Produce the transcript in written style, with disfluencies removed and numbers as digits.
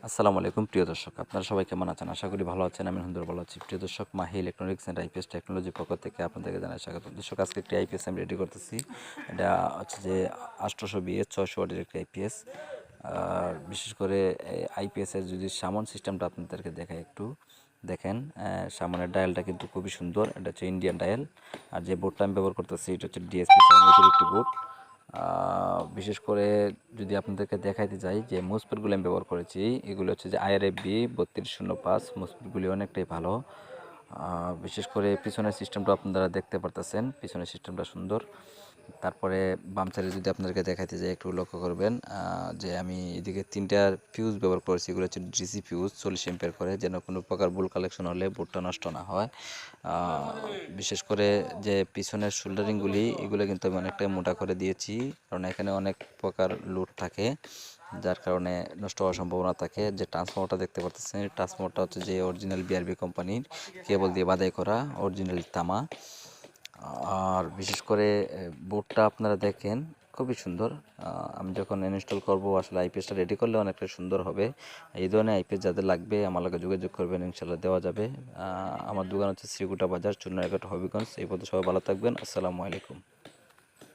আসসালামু আলাইকুম প্রিয় দর্শক, আপনারা সবাই কেমন আছেন? আশা করি ভালো আছেন। আমি আলহামদুলিল্লাহ ভালো আছি। প্রিয় দর্শক, মাহি ইলেকট্রনিক্স অ্যান্ড আইপিএস টেকনোলজির পক্ষ থেকে আপনাদেরকে জানাই স্বাগত। দর্শক, আজকে একটি আইপিএস আমি রেডি করতেছি। এটা হচ্ছে যে 800 বিএস 600 ওয়াটের একটি আইপিএস। আর বিশেষ করে আইপিএসের যদি সামন সিস্টেমটা আপনাদেরকে দেখাই একটু দেখেন। সামনের ডায়ালটা কিন্তু খুবই সুন্দর। এটা হচ্ছে ইন্ডিয়ান ডায়াল। আর যে বোর্ডটা আমি ব্যবহার করতেছি এটা হচ্ছে ডিএসপি 7 একটি বোর্ড। বিশেষ করে যদি আপনাদেরকে দেখাইতে যাই যে মুসপিটগুলো আমি ব্যবহার করেছি, এগুলো হচ্ছে যে IRFB 3205 মুসপিটগুলি অনেকটাই ভালো। বিশেষ করে পিছনের সিস্টেমটা আপনারা দেখতে পারতেছেন, পিছনের সিস্টেমটা সুন্দর। তারপরে বাম সাইডে যদি আপনাদেরকে দেখাইতে যাই একটু লক্ষ্য করবেন যে আমি এদিকে 3টা ফিউজ ব্যবহার করেছি। এগুলো হচ্ছে ডিসি ফিউজ 40 এম্পিয়ার করে, যেন কোনো প্রকার বুল কালেকশন হলে বোর্ডটা নষ্ট না হয়। বিশেষ করে যে পিছনের শোল্ডারিংগুলি এগুলো কিন্তু আমি অনেকটাই মোটা করে দিয়েছি, কারণ এখানে অনেক প্রকার লোড থাকে, যার কারণে নষ্ট হওয়ার সম্ভাবনা থাকে। যে ট্রান্সফর্মারটা দেখতে পাচ্ছেন, ট্রান্সফর্মারটা হচ্ছে যে অরিজিনাল বিআরবি কোম্পানির কেবল দিয়ে বাদাই করা অরিজিনাল তামা। আর বিশেষ করে বোর্ডটা আপনারা দেখেন খুবই সুন্দর। আমি যখন ইনস্টল করব আসলে আইপিএসটা রেডি করলে অনেকটা সুন্দর হবে। এই ধরনের আইপিএস যাদের লাগবে আমার লগে যোগাযোগ করবেন, ইনশাল্লাহ দেওয়া যাবে। আমার দোকান হচ্ছে শ্রীকুটা বাজার, চুন্নারঘাট, হবিগঞ্জ। এই পথে সবাই ভালো থাকবেন। আসসালামু আলাইকুম।